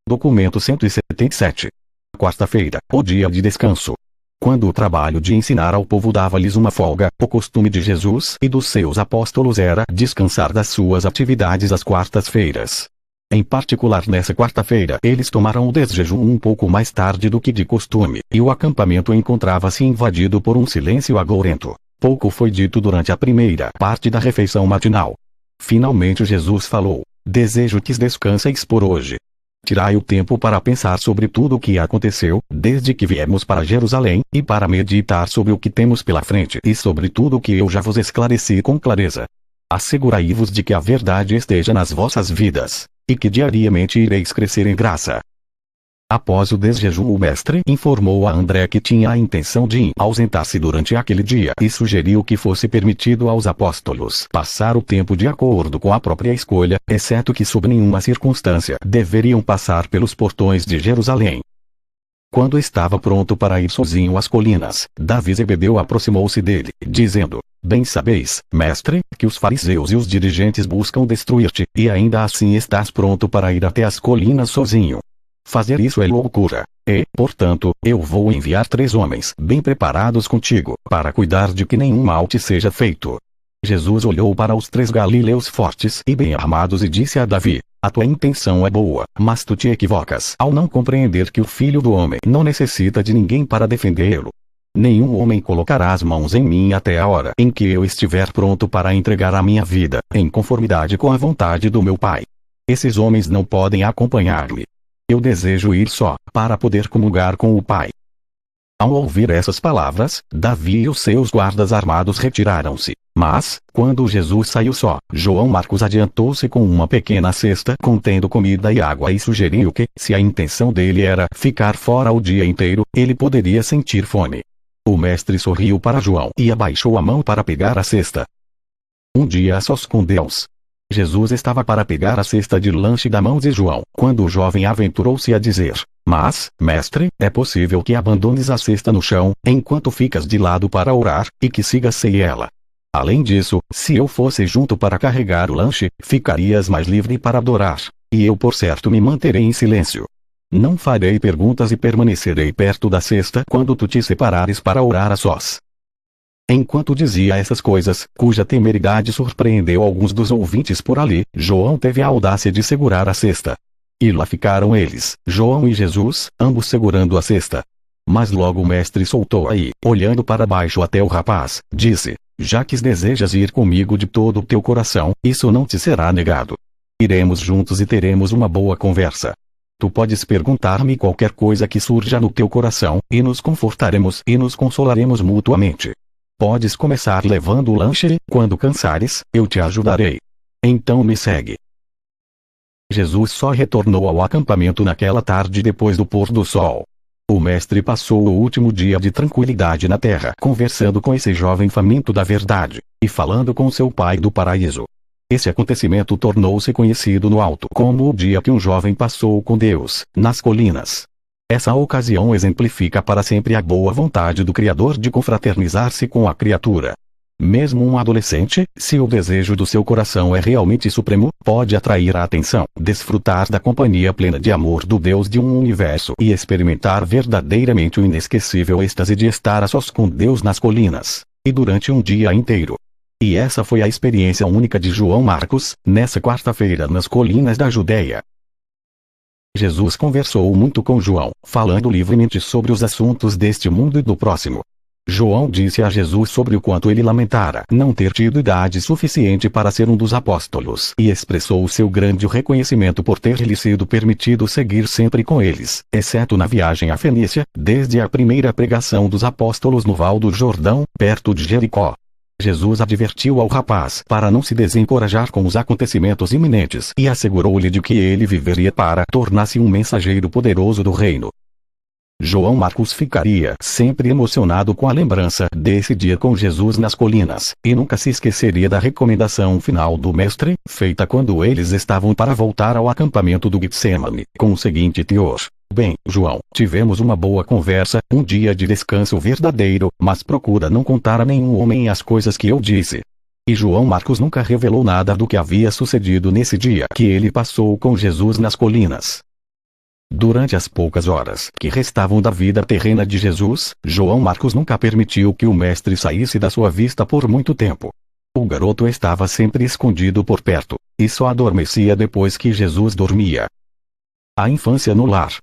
Documento 177. Quarta-feira, o dia de descanso. Quando o trabalho de ensinar ao povo dava-lhes uma folga, o costume de Jesus e dos seus apóstolos era descansar das suas atividades às quartas-feiras. Em particular nessa quarta-feira eles tomaram o desjejum um pouco mais tarde do que de costume, e o acampamento encontrava-se invadido por um silêncio agourento. Pouco foi dito durante a primeira parte da refeição matinal. Finalmente Jesus falou: "Desejo que descanseis por hoje. Tirai o tempo para pensar sobre tudo o que aconteceu, desde que viemos para Jerusalém, e para meditar sobre o que temos pela frente e sobre tudo o que eu já vos esclareci com clareza. Assegurai-vos de que a verdade esteja nas vossas vidas, e que diariamente ireis crescer em graça." Após o desjejum, o mestre informou a André que tinha a intenção de ausentar-se durante aquele dia e sugeriu que fosse permitido aos apóstolos passar o tempo de acordo com a própria escolha, exceto que sob nenhuma circunstância deveriam passar pelos portões de Jerusalém. Quando estava pronto para ir sozinho às colinas, Davi Zebedeu aproximou-se dele, dizendo: "Bem sabeis, mestre, que os fariseus e os dirigentes buscam destruir-te, e ainda assim estás pronto para ir até as colinas sozinho. Fazer isso é loucura. E, portanto, eu vou enviar 3 homens bem preparados contigo, para cuidar de que nenhum mal te seja feito." Jesus olhou para os 3 galileus fortes e bem armados e disse a Davi: "A tua intenção é boa, mas tu te equivocas ao não compreender que o Filho do Homem não necessita de ninguém para defendê-lo. Nenhum homem colocará as mãos em mim até a hora em que eu estiver pronto para entregar a minha vida, em conformidade com a vontade do meu Pai. Esses homens não podem acompanhar-me. Eu desejo ir só, para poder comungar com o Pai." Ao ouvir essas palavras, Davi e os seus guardas armados retiraram-se. Mas, quando Jesus saiu só, João Marcos adiantou-se com uma pequena cesta contendo comida e água e sugeriu que, se a intenção dele era ficar fora o dia inteiro, ele poderia sentir fome. O mestre sorriu para João e abaixou a mão para pegar a cesta. Um dia a sós com Deus. Jesus estava para pegar a cesta de lanche da mão de João, quando o jovem aventurou-se a dizer: "Mas, mestre, é possível que abandones a cesta no chão, enquanto ficas de lado para orar, e que sigas sem ela. Além disso, se eu fosse junto para carregar o lanche, ficarias mais livre para adorar, e eu por certo me manterei em silêncio. Não farei perguntas e permanecerei perto da cesta quando tu te separares para orar a sós." Enquanto dizia essas coisas, cuja temeridade surpreendeu alguns dos ouvintes por ali, João teve a audácia de segurar a cesta. E lá ficaram eles, João e Jesus, ambos segurando a cesta. Mas logo o mestre soltou-a e, olhando para baixo até o rapaz, disse: "Já que desejas ir comigo de todo o teu coração, isso não te será negado. Iremos juntos e teremos uma boa conversa. Tu podes perguntar-me qualquer coisa que surja no teu coração, e nos confortaremos e nos consolaremos mutuamente. Podes começar levando o lanche e, quando cansares, eu te ajudarei. Então me segue." Jesus só retornou ao acampamento naquela tarde depois do pôr do sol. O mestre passou o último dia de tranquilidade na terra conversando com esse jovem faminto da verdade, e falando com seu Pai do paraíso. Esse acontecimento tornou-se conhecido no alto como o dia que um jovem passou com Deus, nas colinas. Essa ocasião exemplifica para sempre a boa vontade do Criador de confraternizar-se com a criatura. Mesmo um adolescente, se o desejo do seu coração é realmente supremo, pode atrair a atenção, desfrutar da companhia plena de amor do Deus de um universo e experimentar verdadeiramente o inesquecível êxtase de estar a sós com Deus nas colinas, e durante um dia inteiro. E essa foi a experiência única de João Marcos, nessa quarta-feira nas colinas da Judéia. Jesus conversou muito com João, falando livremente sobre os assuntos deste mundo e do próximo. João disse a Jesus sobre o quanto ele lamentara não ter tido idade suficiente para ser um dos apóstolos e expressou o seu grande reconhecimento por ter-lhe sido permitido seguir sempre com eles, exceto na viagem à Fenícia, desde a primeira pregação dos apóstolos no Val do Jordão, perto de Jericó. Jesus advertiu ao rapaz para não se desencorajar com os acontecimentos iminentes e assegurou-lhe de que ele viveria para tornar-se um mensageiro poderoso do reino. João Marcos ficaria sempre emocionado com a lembrança desse dia com Jesus nas colinas, e nunca se esqueceria da recomendação final do mestre, feita quando eles estavam para voltar ao acampamento do Getsemane, com o seguinte teor: "Bem, João, tivemos uma boa conversa, um dia de descanso verdadeiro, mas procura não contar a nenhum homem as coisas que eu disse." E João Marcos nunca revelou nada do que havia sucedido nesse dia que ele passou com Jesus nas colinas. Durante as poucas horas que restavam da vida terrena de Jesus, João Marcos nunca permitiu que o mestre saísse da sua vista por muito tempo. O garoto estava sempre escondido por perto, e só adormecia depois que Jesus dormia. A infância no lar.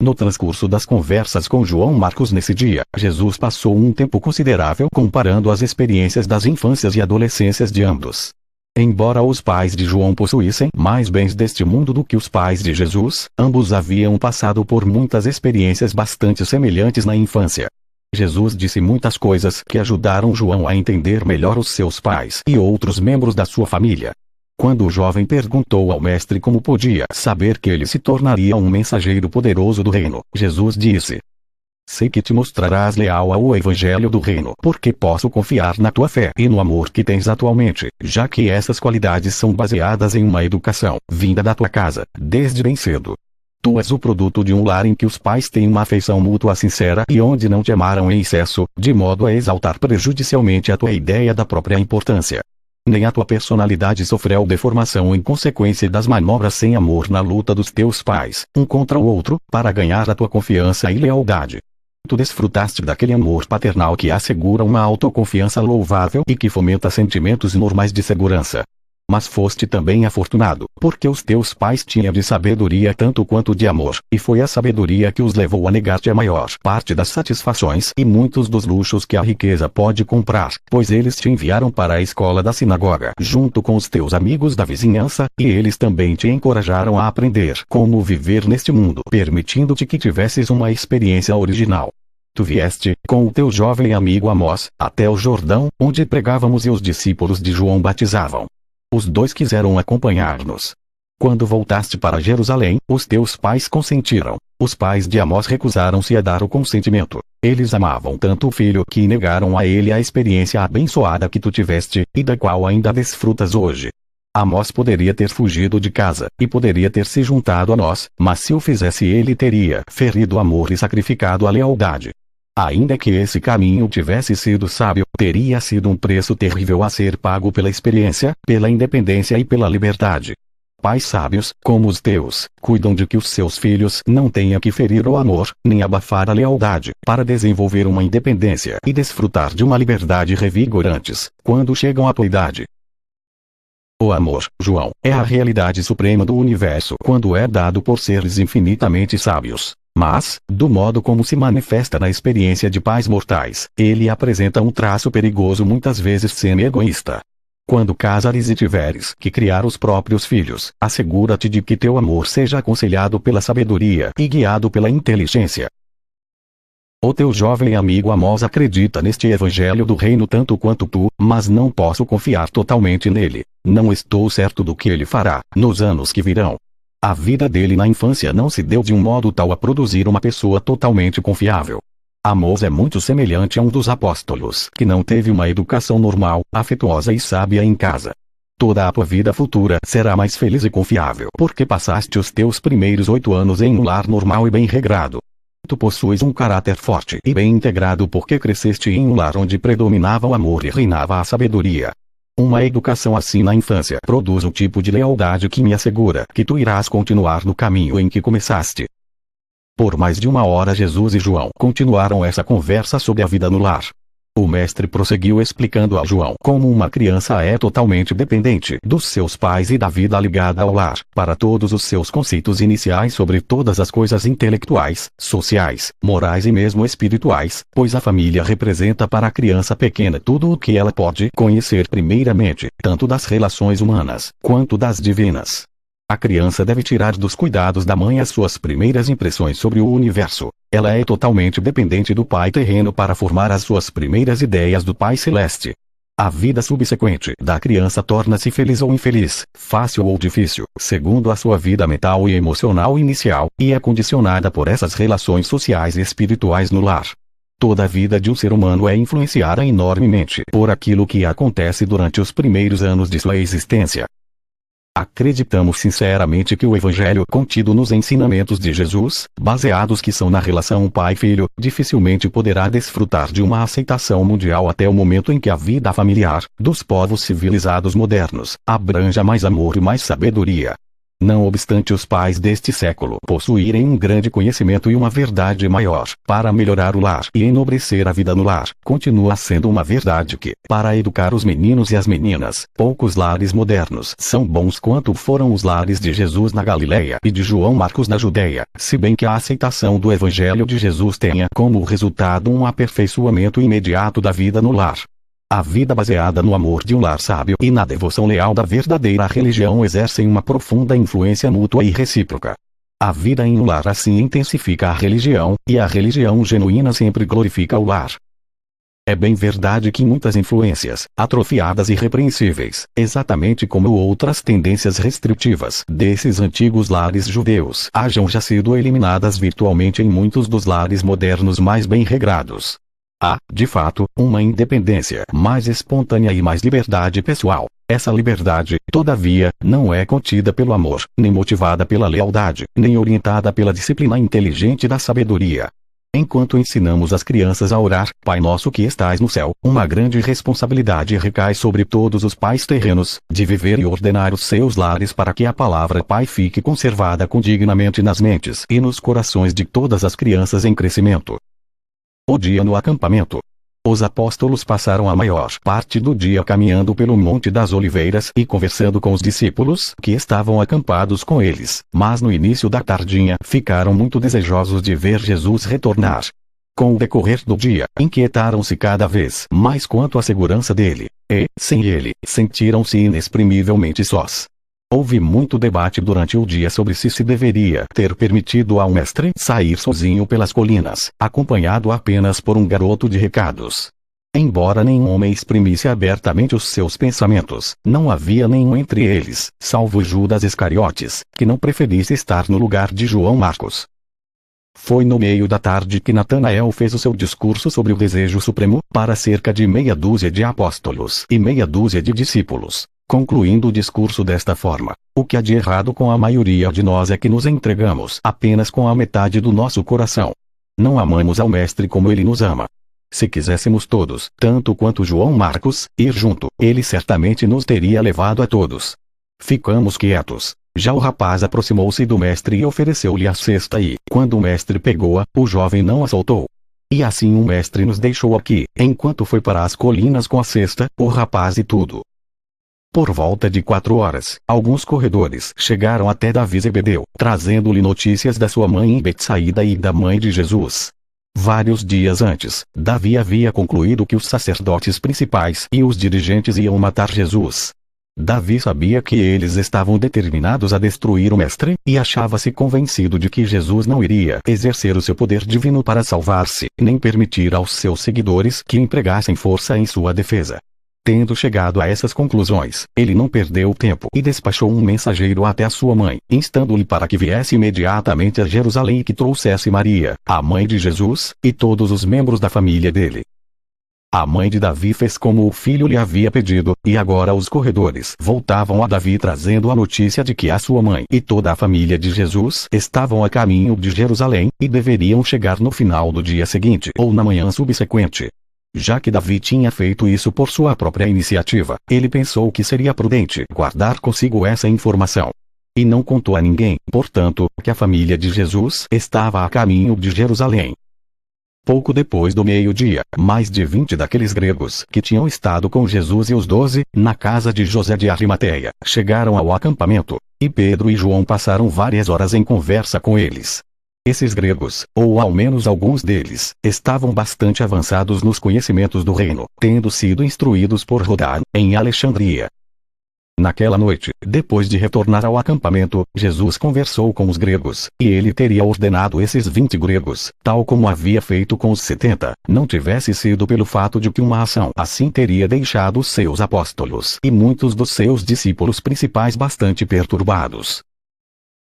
No transcurso das conversas com João Marcos nesse dia, Jesus passou um tempo considerável comparando as experiências das infâncias e adolescências de ambos. Embora os pais de João possuíssem mais bens deste mundo do que os pais de Jesus, ambos haviam passado por muitas experiências bastante semelhantes na infância. Jesus disse muitas coisas que ajudaram João a entender melhor os seus pais e outros membros da sua família. Quando o jovem perguntou ao mestre como podia saber que ele se tornaria um mensageiro poderoso do reino, Jesus disse: sei que te mostrarás leal ao evangelho do reino, porque posso confiar na tua fé e no amor que tens atualmente, já que essas qualidades são baseadas em uma educação vinda da tua casa, desde bem cedo. Tu és o produto de um lar em que os pais têm uma afeição mútua sincera e onde não te amaram em excesso, de modo a exaltar prejudicialmente a tua ideia da própria importância. Nem a tua personalidade sofreu deformação em consequência das manobras sem amor na luta dos teus pais, um contra o outro, para ganhar a tua confiança e lealdade. Tu desfrutaste daquele amor paternal que assegura uma autoconfiança louvável e que fomenta sentimentos normais de segurança. Mas foste também afortunado, porque os teus pais tinham de sabedoria tanto quanto de amor, e foi a sabedoria que os levou a negar-te a maior parte das satisfações e muitos dos luxos que a riqueza pode comprar, pois eles te enviaram para a escola da sinagoga junto com os teus amigos da vizinhança, e eles também te encorajaram a aprender como viver neste mundo, permitindo-te que tivesses uma experiência original. Tu vieste, com o teu jovem amigo Amós, até o Jordão, onde pregávamos e os discípulos de João batizavam. Os dois quiseram acompanhar-nos. Quando voltaste para Jerusalém, os teus pais consentiram. Os pais de Amós recusaram-se a dar o consentimento. Eles amavam tanto o filho que negaram a ele a experiência abençoada que tu tiveste, e da qual ainda desfrutas hoje. Amós poderia ter fugido de casa, e poderia ter se juntado a nós, mas se o fizesse ele teria ferido o amor e sacrificado a lealdade. Ainda que esse caminho tivesse sido sábio, teria sido um preço terrível a ser pago pela experiência, pela independência e pela liberdade. Pais sábios, como os teus, cuidam de que os seus filhos não tenham que ferir o amor, nem abafar a lealdade, para desenvolver uma independência e desfrutar de uma liberdade revigorantes, quando chegam à tua idade. O amor, João, é a realidade suprema do universo quando é dado por seres infinitamente sábios. Mas, do modo como se manifesta na experiência de pais mortais, ele apresenta um traço perigoso muitas vezes semi-egoísta. Quando casares e tiveres que criar os próprios filhos, assegura-te de que teu amor seja aconselhado pela sabedoria e guiado pela inteligência. O teu jovem amigo Amós acredita neste evangelho do reino tanto quanto tu, mas não posso confiar totalmente nele. Não estou certo do que ele fará nos anos que virão. A vida dele na infância não se deu de um modo tal a produzir uma pessoa totalmente confiável. Amós é muito semelhante a um dos apóstolos que não teve uma educação normal, afetuosa e sábia em casa. Toda a tua vida futura será mais feliz e confiável porque passaste os teus primeiros 8 anos em um lar normal e bem regrado. Tu possuis um caráter forte e bem integrado porque cresceste em um lar onde predominava o amor e reinava a sabedoria. Uma educação assim na infância produz um tipo de lealdade que me assegura que tu irás continuar no caminho em que começaste. Por mais de 1 hora Jesus e João continuaram essa conversa sobre a vida no lar. O mestre prosseguiu explicando a João como uma criança é totalmente dependente dos seus pais e da vida ligada ao lar, para todos os seus conceitos iniciais sobre todas as coisas intelectuais, sociais, morais e mesmo espirituais, pois a família representa para a criança pequena tudo o que ela pode conhecer primeiramente, tanto das relações humanas, quanto das divinas. A criança deve tirar dos cuidados da mãe as suas primeiras impressões sobre o universo. Ela é totalmente dependente do pai terreno para formar as suas primeiras ideias do pai celeste. A vida subsequente da criança torna-se feliz ou infeliz, fácil ou difícil, segundo a sua vida mental e emocional inicial, e é condicionada por essas relações sociais e espirituais no lar. Toda a vida de um ser humano é influenciada enormemente por aquilo que acontece durante os primeiros anos de sua existência. Acreditamos sinceramente que o Evangelho contido nos ensinamentos de Jesus, baseados que são na relação pai-filho, dificilmente poderá desfrutar de uma aceitação mundial até o momento em que a vida familiar, dos povos civilizados modernos, abranja mais amor e mais sabedoria. Não obstante os pais deste século possuírem um grande conhecimento e uma verdade maior, para melhorar o lar e enobrecer a vida no lar, continua sendo uma verdade que, para educar os meninos e as meninas, poucos lares modernos são bons quanto foram os lares de Jesus na Galileia e de João Marcos na Judeia, se bem que a aceitação do Evangelho de Jesus tenha como resultado um aperfeiçoamento imediato da vida no lar. A vida baseada no amor de um lar sábio e na devoção leal da verdadeira religião exercem uma profunda influência mútua e recíproca. A vida em um lar assim intensifica a religião, e a religião genuína sempre glorifica o lar. É bem verdade que muitas influências, atrofiadas e repreensíveis, exatamente como outras tendências restritivas desses antigos lares judeus, hajam já sido eliminadas virtualmente em muitos dos lares modernos mais bem regrados. Há, de fato, uma independência mais espontânea e mais liberdade pessoal. Essa liberdade, todavia, não é contida pelo amor, nem motivada pela lealdade, nem orientada pela disciplina inteligente da sabedoria. Enquanto ensinamos as crianças a orar, Pai Nosso que estais no céu, uma grande responsabilidade recai sobre todos os pais terrenos, de viver e ordenar os seus lares para que a palavra Pai fique conservada condignamente nas mentes e nos corações de todas as crianças em crescimento. O dia no acampamento. Os apóstolos passaram a maior parte do dia caminhando pelo Monte das Oliveiras e conversando com os discípulos que estavam acampados com eles, mas no início da tardinha ficaram muito desejosos de ver Jesus retornar. Com o decorrer do dia, inquietaram-se cada vez mais quanto à segurança dele, e, sem ele, sentiram-se inexprimivelmente sós. Houve muito debate durante o dia sobre se deveria ter permitido ao mestre sair sozinho pelas colinas, acompanhado apenas por um garoto de recados. Embora nenhum homem exprimisse abertamente os seus pensamentos, não havia nenhum entre eles, salvo Judas Iscariotes, que não preferisse estar no lugar de João Marcos. Foi no meio da tarde que Natanael fez o seu discurso sobre o desejo supremo, para cerca de meia dúzia de apóstolos e meia dúzia de discípulos. Concluindo o discurso desta forma: o que há de errado com a maioria de nós é que nos entregamos apenas com a metade do nosso coração. Não amamos ao Mestre como ele nos ama. Se quiséssemos todos, tanto quanto João Marcos, ir junto, ele certamente nos teria levado a todos. Ficamos quietos. Já o rapaz aproximou-se do Mestre e ofereceu-lhe a cesta e, quando o Mestre pegou-a, o jovem não a soltou. E assim o Mestre nos deixou aqui, enquanto foi para as colinas com a cesta, o rapaz e tudo. Por volta de 4 horas, alguns corredores chegaram até Davi e Zebedeu, trazendo-lhe notícias da sua mãe em Betsaída e da mãe de Jesus. Vários dias antes, Davi havia concluído que os sacerdotes principais e os dirigentes iam matar Jesus. Davi sabia que eles estavam determinados a destruir o Mestre, e achava-se convencido de que Jesus não iria exercer o seu poder divino para salvar-se, nem permitir aos seus seguidores que empregassem força em sua defesa. Tendo chegado a essas conclusões, ele não perdeu tempo e despachou um mensageiro até a sua mãe, instando-lhe para que viesse imediatamente a Jerusalém e que trouxesse Maria, a mãe de Jesus, e todos os membros da família dele. A mãe de Davi fez como o filho lhe havia pedido, e agora os corredores voltavam a Davi trazendo a notícia de que a sua mãe e toda a família de Jesus estavam a caminho de Jerusalém, e deveriam chegar no final do dia seguinte ou na manhã subsequente. Já que Davi tinha feito isso por sua própria iniciativa, ele pensou que seria prudente guardar consigo essa informação. E não contou a ninguém, portanto, que a família de Jesus estava a caminho de Jerusalém. Pouco depois do meio-dia, mais de 20 daqueles gregos que tinham estado com Jesus e os 12, na casa de José de Arimateia, chegaram ao acampamento, e Pedro e João passaram várias horas em conversa com eles. Esses gregos, ou ao menos alguns deles, estavam bastante avançados nos conhecimentos do reino, tendo sido instruídos por Rodá, em Alexandria. Naquela noite, depois de retornar ao acampamento, Jesus conversou com os gregos, e ele teria ordenado esses 20 gregos, tal como havia feito com os 70, não tivesse sido pelo fato de que uma ação assim teria deixado os seus apóstolos e muitos dos seus discípulos principais bastante perturbados.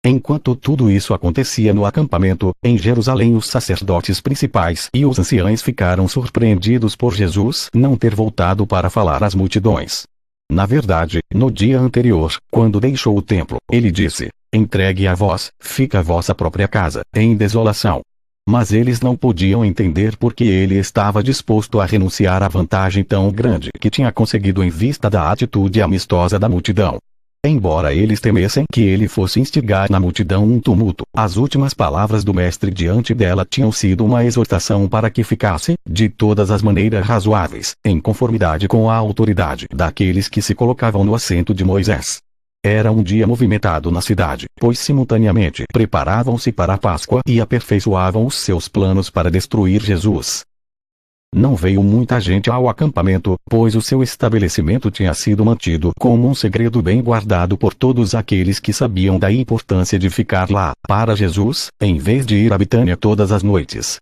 Enquanto tudo isso acontecia no acampamento, em Jerusalém, os sacerdotes principais e os anciães ficaram surpreendidos por Jesus não ter voltado para falar às multidões. Na verdade, no dia anterior, quando deixou o templo, ele disse: entregue a vós, fica a vossa própria casa, em desolação. Mas eles não podiam entender porque ele estava disposto a renunciar à vantagem tão grande que tinha conseguido em vista da atitude amistosa da multidão. Embora eles temessem que ele fosse instigar na multidão um tumulto, as últimas palavras do mestre diante dela tinham sido uma exortação para que ficasse, de todas as maneiras razoáveis, em conformidade com a autoridade daqueles que se colocavam no assento de Moisés. Era um dia movimentado na cidade, pois simultaneamente preparavam-se para a Páscoa e aperfeiçoavam os seus planos para destruir Jesus. Não veio muita gente ao acampamento, pois o seu estabelecimento tinha sido mantido como um segredo bem guardado por todos aqueles que sabiam da importância de ficar lá, para Jesus, em vez de ir a Betânia todas as noites.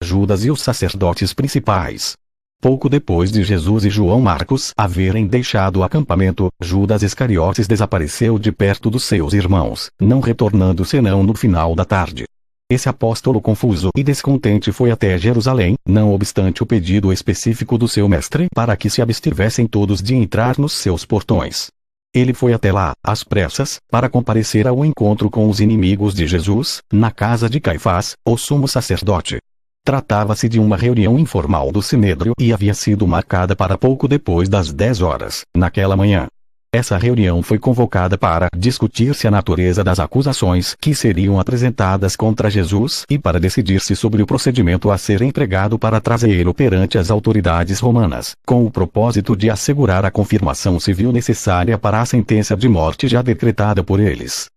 Judas e os sacerdotes principais. Pouco depois de Jesus e João Marcos haverem deixado o acampamento, Judas Iscariotes desapareceu de perto dos seus irmãos, não retornando senão no final da tarde. Esse apóstolo confuso e descontente foi até Jerusalém, não obstante o pedido específico do seu mestre para que se abstivessem todos de entrar nos seus portões. Ele foi até lá, às pressas, para comparecer ao encontro com os inimigos de Jesus, na casa de Caifás, o sumo sacerdote. Tratava-se de uma reunião informal do Sinédrio e havia sido marcada para pouco depois das 10 horas, naquela manhã. Essa reunião foi convocada para discutir-se a natureza das acusações que seriam apresentadas contra Jesus e para decidir-se sobre o procedimento a ser empregado para trazê-lo perante as autoridades romanas, com o propósito de assegurar a confirmação civil necessária para a sentença de morte já decretada por eles.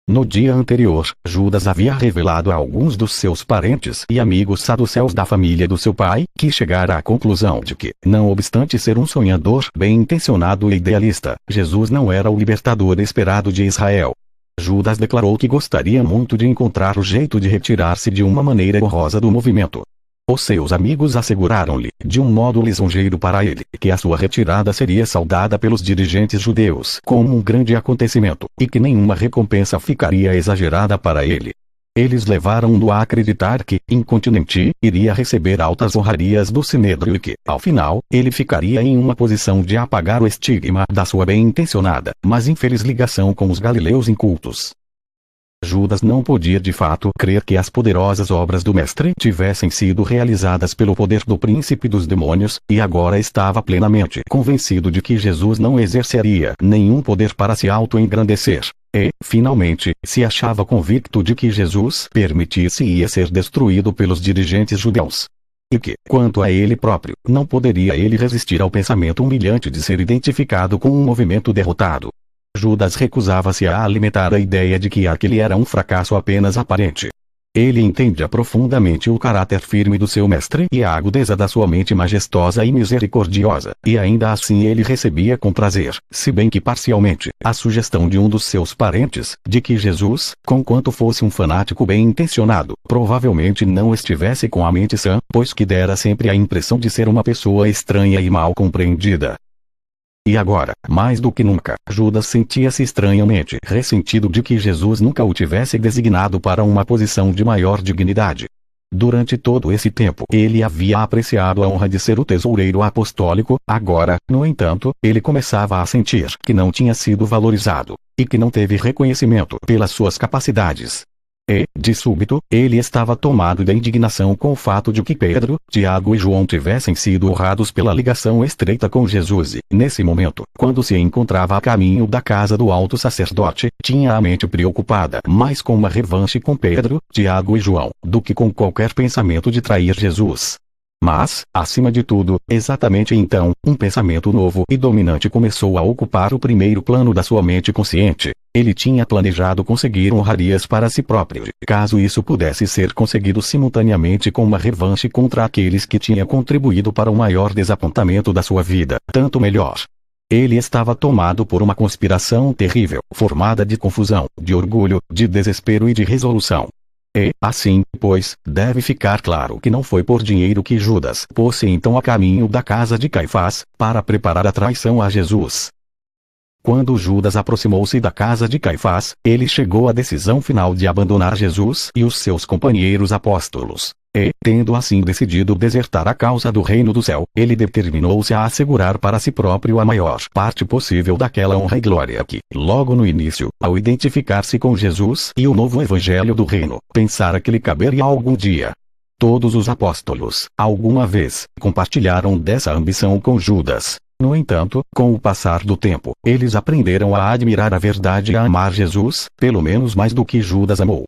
No dia anterior, Judas havia revelado a alguns dos seus parentes e amigos saduceus da família do seu pai, que chegara à conclusão de que, não obstante ser um sonhador bem-intencionado e idealista, Jesus não era o libertador esperado de Israel. Judas declarou que gostaria muito de encontrar o jeito de retirar-se de uma maneira honrosa do movimento. Os seus amigos asseguraram-lhe, de um modo lisonjeiro para ele, que a sua retirada seria saudada pelos dirigentes judeus como um grande acontecimento, e que nenhuma recompensa ficaria exagerada para ele. Eles levaram-no a acreditar que, incontinenti, iria receber altas honrarias do Sinédrio e que, ao final, ele ficaria em uma posição de apagar o estigma da sua bem-intencionada, mas infeliz ligação com os galileus incultos. Judas não podia de fato crer que as poderosas obras do Mestre tivessem sido realizadas pelo poder do príncipe dos demônios, e agora estava plenamente convencido de que Jesus não exerceria nenhum poder para se auto-engrandecer. E, finalmente, se achava convicto de que Jesus permitisse ia ser destruído pelos dirigentes judeus. E que, quanto a ele próprio, não poderia ele resistir ao pensamento humilhante de ser identificado com um movimento derrotado. Judas recusava-se a alimentar a ideia de que aquele era um fracasso apenas aparente. Ele entendia profundamente o caráter firme do seu mestre e a agudeza da sua mente majestosa e misericordiosa, e ainda assim ele recebia com prazer, se bem que parcialmente, a sugestão de um dos seus parentes, de que Jesus, conquanto fosse um fanático bem-intencionado, provavelmente não estivesse com a mente sã, pois que dera sempre a impressão de ser uma pessoa estranha e mal compreendida. E agora, mais do que nunca, Judas sentia-se estranhamente ressentido de que Jesus nunca o tivesse designado para uma posição de maior dignidade. Durante todo esse tempo, ele havia apreciado a honra de ser o tesoureiro apostólico, agora, no entanto, ele começava a sentir que não tinha sido valorizado, e que não teve reconhecimento pelas suas capacidades. E, de súbito, ele estava tomado de indignação com o fato de que Pedro, Tiago e João tivessem sido honrados pela ligação estreita com Jesus e, nesse momento, quando se encontrava a caminho da casa do alto sacerdote, tinha a mente preocupada mais com uma revanche com Pedro, Tiago e João, do que com qualquer pensamento de trair Jesus. Mas, acima de tudo, exatamente então, um pensamento novo e dominante começou a ocupar o primeiro plano da sua mente consciente. Ele tinha planejado conseguir honrarias para si próprio, caso isso pudesse ser conseguido simultaneamente com uma revanche contra aqueles que tinham contribuído para o maior desapontamento da sua vida, tanto melhor. Ele estava tomado por uma conspiração terrível, formada de confusão, de orgulho, de desespero e de resolução. E, assim, pois, deve ficar claro que não foi por dinheiro que Judas pôs-se então a caminho da casa de Caifás, para preparar a traição a Jesus. Quando Judas aproximou-se da casa de Caifás, ele chegou à decisão final de abandonar Jesus e os seus companheiros apóstolos. E, tendo assim decidido desertar a causa do reino do céu, ele determinou-se a assegurar para si próprio a maior parte possível daquela honra e glória que, logo no início, ao identificar-se com Jesus e o novo evangelho do reino, pensara que lhe caberia algum dia. Todos os apóstolos, alguma vez, compartilharam dessa ambição com Judas. No entanto, com o passar do tempo, eles aprenderam a admirar a verdade e a amar Jesus, pelo menos mais do que Judas amou.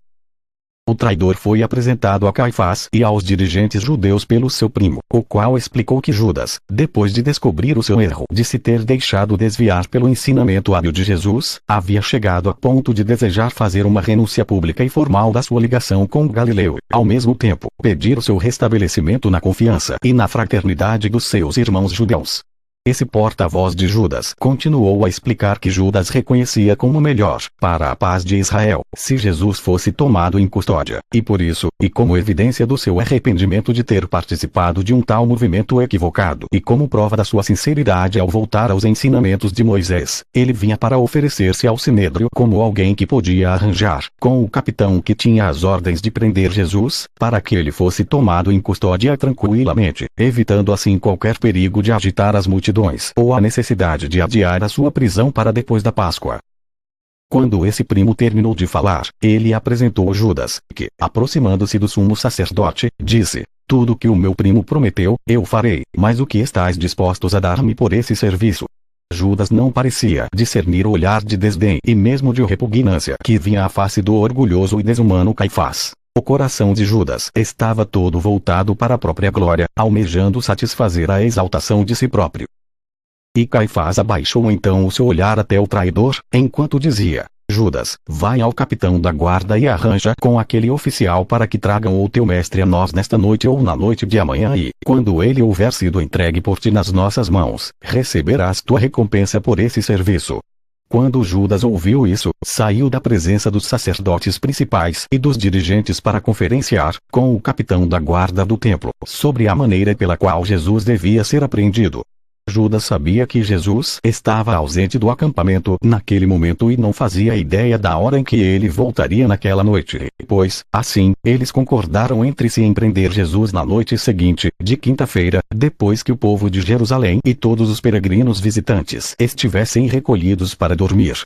O traidor foi apresentado a Caifás e aos dirigentes judeus pelo seu primo, o qual explicou que Judas, depois de descobrir o seu erro de se ter deixado desviar pelo ensinamento hábil de Jesus, havia chegado a ponto de desejar fazer uma renúncia pública e formal da sua ligação com Galileu, ao mesmo tempo, pedir o seu restabelecimento na confiança e na fraternidade dos seus irmãos judeus. Esse porta-voz de Judas continuou a explicar que Judas reconhecia como melhor, para a paz de Israel, se Jesus fosse tomado em custódia, e por isso, e como evidência do seu arrependimento de ter participado de um tal movimento equivocado, e como prova da sua sinceridade ao voltar aos ensinamentos de Moisés, ele vinha para oferecer-se ao Sinédrio como alguém que podia arranjar, com o capitão que tinha as ordens de prender Jesus, para que ele fosse tomado em custódia tranquilamente, evitando assim qualquer perigo de agitar as multidões, ou a necessidade de adiar a sua prisão para depois da Páscoa. Quando esse primo terminou de falar, ele apresentou Judas, que, aproximando-se do sumo sacerdote, disse: "Tudo que o meu primo prometeu, eu farei, mas o que estais dispostos a dar-me por esse serviço?" Judas não parecia discernir o olhar de desdém e mesmo de repugnância que vinha à face do orgulhoso e desumano Caifás. O coração de Judas estava todo voltado para a própria glória, almejando satisfazer a exaltação de si próprio. E Caifás abaixou então o seu olhar até o traidor, enquanto dizia: "Judas, vai ao capitão da guarda e arranja com aquele oficial para que tragam o teu mestre a nós nesta noite ou na noite de amanhã e, quando ele houver sido entregue por ti nas nossas mãos, receberás tua recompensa por esse serviço." Quando Judas ouviu isso, saiu da presença dos sacerdotes principais e dos dirigentes para conferenciar com o capitão da guarda do templo sobre a maneira pela qual Jesus devia ser apreendido. Judas sabia que Jesus estava ausente do acampamento naquele momento e não fazia ideia da hora em que ele voltaria naquela noite, pois, assim, eles concordaram entre si em prender Jesus na noite seguinte, de quinta-feira, depois que o povo de Jerusalém e todos os peregrinos visitantes estivessem recolhidos para dormir.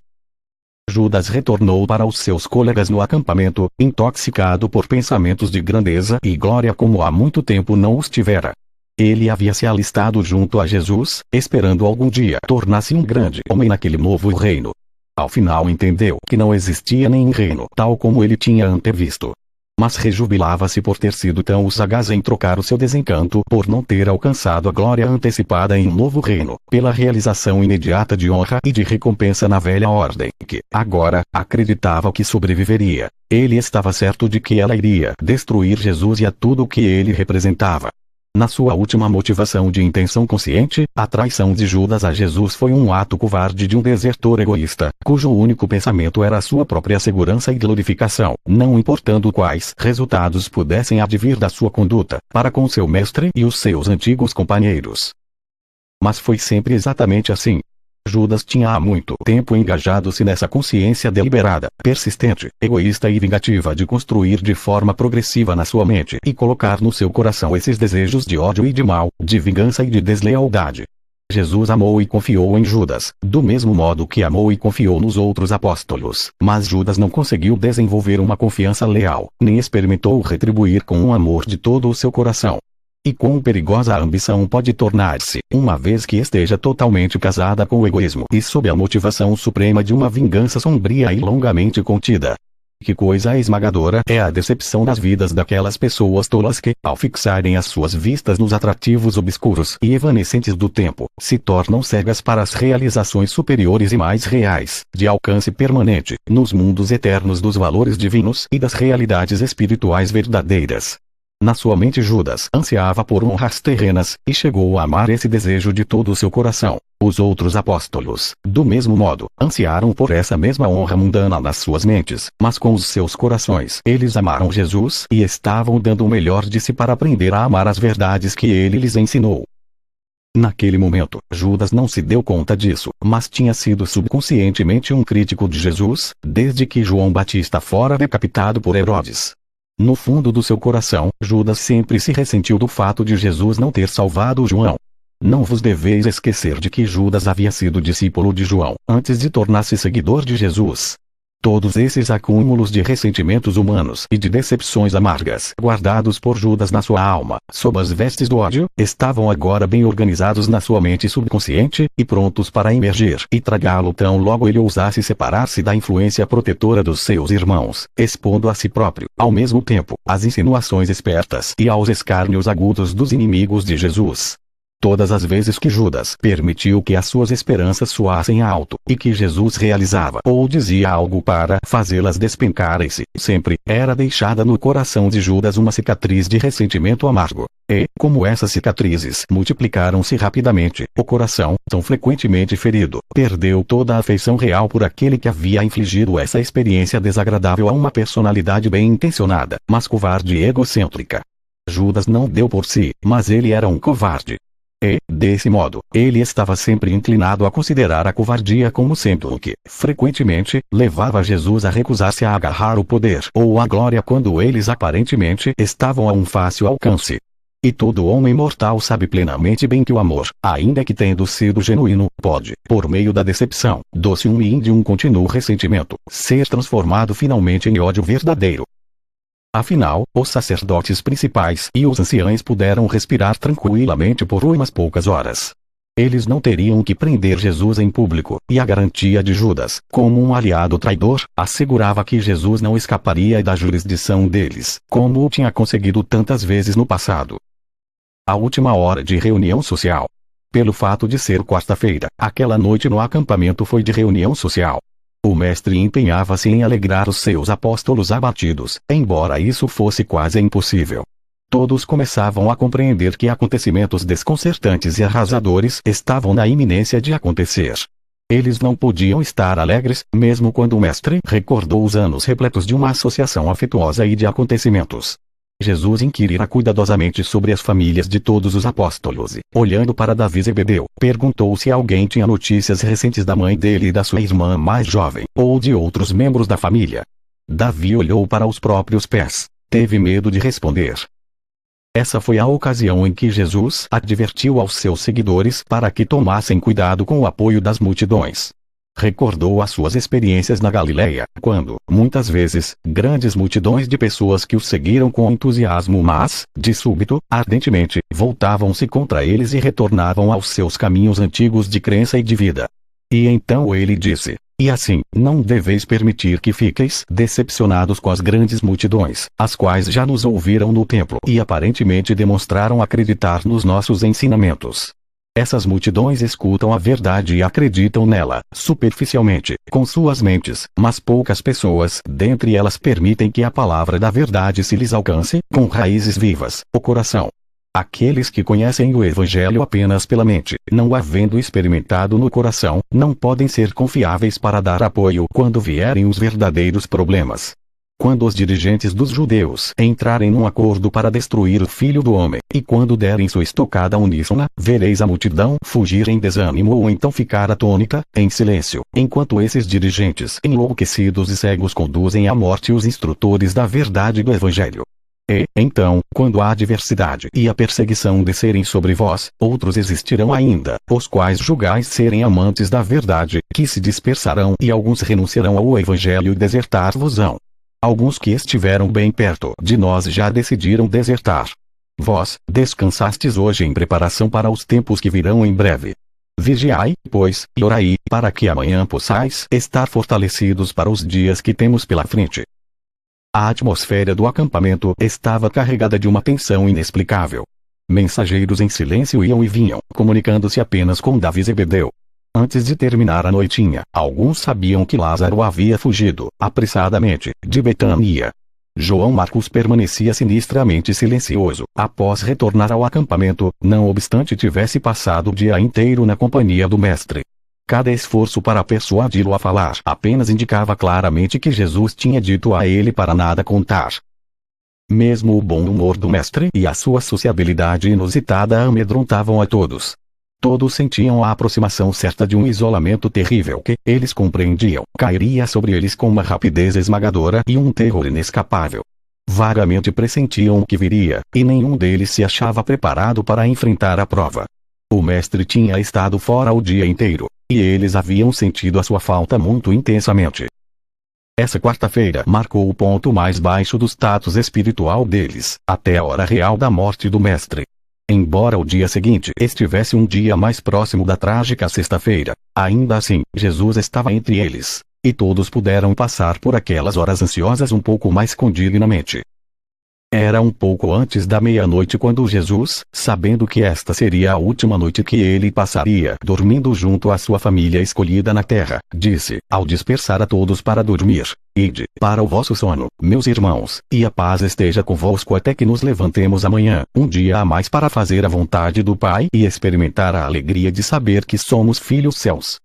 Judas retornou para os seus colegas no acampamento, intoxicado por pensamentos de grandeza e glória como há muito tempo não os tivera. Ele havia se alistado junto a Jesus, esperando algum dia tornar-se um grande homem naquele novo reino. Ao final entendeu que não existia nenhum reino tal como ele tinha antevisto. Mas rejubilava-se por ter sido tão sagaz em trocar o seu desencanto por não ter alcançado a glória antecipada em um novo reino, pela realização imediata de honra e de recompensa na velha ordem, que, agora, acreditava que sobreviveria. Ele estava certo de que ela iria destruir Jesus e a tudo o que ele representava. Na sua última motivação de intenção consciente, a traição de Judas a Jesus foi um ato covarde de um desertor egoísta, cujo único pensamento era a sua própria segurança e glorificação, não importando quais resultados pudessem advir da sua conduta, para com seu mestre e os seus antigos companheiros. Mas foi sempre exatamente assim. Judas tinha há muito tempo engajado-se nessa consciência deliberada, persistente, egoísta e vingativa de construir de forma progressiva na sua mente e colocar no seu coração esses desejos de ódio e de mal, de vingança e de deslealdade. Jesus amou e confiou em Judas, do mesmo modo que amou e confiou nos outros apóstolos, mas Judas não conseguiu desenvolver uma confiança leal, nem experimentou retribuir com um amor de todo o seu coração. E quão perigosa a ambição pode tornar-se, uma vez que esteja totalmente casada com o egoísmo e sob a motivação suprema de uma vingança sombria e longamente contida. Que coisa esmagadora é a decepção das vidas daquelas pessoas tolas que, ao fixarem as suas vistas nos atrativos obscuros e evanescentes do tempo, se tornam cegas para as realizações superiores e mais reais, de alcance permanente, nos mundos eternos dos valores divinos e das realidades espirituais verdadeiras. Na sua mente Judas ansiava por honras terrenas, e chegou a amar esse desejo de todo o seu coração. Os outros apóstolos, do mesmo modo, ansiaram por essa mesma honra mundana nas suas mentes, mas com os seus corações eles amaram Jesus e estavam dando o melhor de si para aprender a amar as verdades que ele lhes ensinou. Naquele momento, Judas não se deu conta disso, mas tinha sido subconscientemente um crítico de Jesus, desde que João Batista fora decapitado por Herodes. No fundo do seu coração, Judas sempre se ressentiu do fato de Jesus não ter salvado João. Não vos deveis esquecer de que Judas havia sido discípulo de João, antes de tornar-se seguidor de Jesus. Todos esses acúmulos de ressentimentos humanos e de decepções amargas, guardados por Judas na sua alma, sob as vestes do ódio, estavam agora bem organizados na sua mente subconsciente, e prontos para emergir e tragá-lo tão logo ele ousasse separar-se da influência protetora dos seus irmãos, expondo a si próprio, ao mesmo tempo, às insinuações espertas e aos escárnios agudos dos inimigos de Jesus. Todas as vezes que Judas permitiu que as suas esperanças soassem alto, e que Jesus realizava ou dizia algo para fazê-las despencarem-se, sempre era deixada no coração de Judas uma cicatriz de ressentimento amargo. E, como essas cicatrizes multiplicaram-se rapidamente, o coração, tão frequentemente ferido, perdeu toda a afeição real por aquele que havia infligido essa experiência desagradável a uma personalidade bem intencionada, mas covarde e egocêntrica. Judas não deu por si, mas ele era um covarde. E, desse modo, ele estava sempre inclinado a considerar a covardia como sendo o que, frequentemente, levava Jesus a recusar-se a agarrar o poder ou a glória quando eles aparentemente estavam a um fácil alcance. E todo homem mortal sabe plenamente bem que o amor, ainda que tendo sido genuíno, pode, por meio da decepção, do ciúme e de um contínuo ressentimento, ser transformado finalmente em ódio verdadeiro. Afinal, os sacerdotes principais e os anciães puderam respirar tranquilamente por umas poucas horas. Eles não teriam que prender Jesus em público, e a garantia de Judas, como um aliado traidor, assegurava que Jesus não escaparia da jurisdição deles, como o tinha conseguido tantas vezes no passado. A última hora de reunião social. Pelo fato de ser quarta-feira, aquela noite no acampamento foi de reunião social. O mestre empenhava-se em alegrar os seus apóstolos abatidos, embora isso fosse quase impossível. Todos começavam a compreender que acontecimentos desconcertantes e arrasadores estavam na iminência de acontecer. Eles não podiam estar alegres, mesmo quando o mestre recordou os anos repletos de uma associação afetuosa e de acontecimentos. Jesus inquirira cuidadosamente sobre as famílias de todos os apóstolos e, olhando para Davi e Zebedeu, perguntou se alguém tinha notícias recentes da mãe dele e da sua irmã mais jovem, ou de outros membros da família. Davi olhou para os próprios pés. Teve medo de responder. Essa foi a ocasião em que Jesus advertiu aos seus seguidores para que tomassem cuidado com o apoio das multidões. Recordou as suas experiências na Galileia, quando, muitas vezes, grandes multidões de pessoas que o seguiram com entusiasmo mas, de súbito, ardentemente, voltavam-se contra eles e retornavam aos seus caminhos antigos de crença e de vida. E então ele disse: e assim, não deveis permitir que fiqueis decepcionados com as grandes multidões, as quais já nos ouviram no templo e aparentemente demonstraram acreditar nos nossos ensinamentos. Essas multidões escutam a verdade e acreditam nela, superficialmente, com suas mentes, mas poucas pessoas, dentre elas, permitem que a palavra da verdade se lhes alcance, com raízes vivas, o coração. Aqueles que conhecem o Evangelho apenas pela mente, não o havendo experimentado no coração, não podem ser confiáveis para dar apoio quando vierem os verdadeiros problemas. Quando os dirigentes dos judeus entrarem num acordo para destruir o Filho do Homem, e quando derem sua estocada uníssona, vereis a multidão fugir em desânimo ou então ficar atônita, em silêncio, enquanto esses dirigentes enlouquecidos e cegos conduzem à morte os instrutores da verdade do Evangelho. E, então, quando a adversidade e a perseguição descerem sobre vós, outros existirão ainda, os quais julgais serem amantes da verdade, que se dispersarão e alguns renunciarão ao Evangelho e desertar-vos-ão. Alguns que estiveram bem perto de nós já decidiram desertar. Vós, descansastes hoje em preparação para os tempos que virão em breve. Vigiai, pois, e orai, para que amanhã possais estar fortalecidos para os dias que temos pela frente. A atmosfera do acampamento estava carregada de uma tensão inexplicável. Mensageiros em silêncio iam e vinham, comunicando-se apenas com Davi e Zebedeu. Antes de terminar a noitinha, alguns sabiam que Lázaro havia fugido, apressadamente, de Betânia. João Marcos permanecia sinistramente silencioso, após retornar ao acampamento, não obstante tivesse passado o dia inteiro na companhia do mestre. Cada esforço para persuadi-lo a falar apenas indicava claramente que Jesus tinha dito a ele para nada contar. Mesmo o bom humor do mestre e a sua sociabilidade inusitada amedrontavam a todos. Todos sentiam a aproximação certa de um isolamento terrível que, eles compreendiam, cairia sobre eles com uma rapidez esmagadora e um terror inescapável. Vagamente pressentiam o que viria, e nenhum deles se achava preparado para enfrentar a prova. O mestre tinha estado fora o dia inteiro, e eles haviam sentido a sua falta muito intensamente. Essa quarta-feira marcou o ponto mais baixo do status espiritual deles, até a hora real da morte do mestre. Embora o dia seguinte estivesse um dia mais próximo da trágica sexta-feira, ainda assim, Jesus estava entre eles, e todos puderam passar por aquelas horas ansiosas um pouco mais dignamente. Era um pouco antes da meia-noite quando Jesus, sabendo que esta seria a última noite que ele passaria dormindo junto à sua família escolhida na terra, disse, ao dispersar a todos para dormir: Ide para o vosso sono, meus irmãos, e a paz esteja convosco até que nos levantemos amanhã, um dia a mais para fazer a vontade do Pai e experimentar a alegria de saber que somos filhos seus.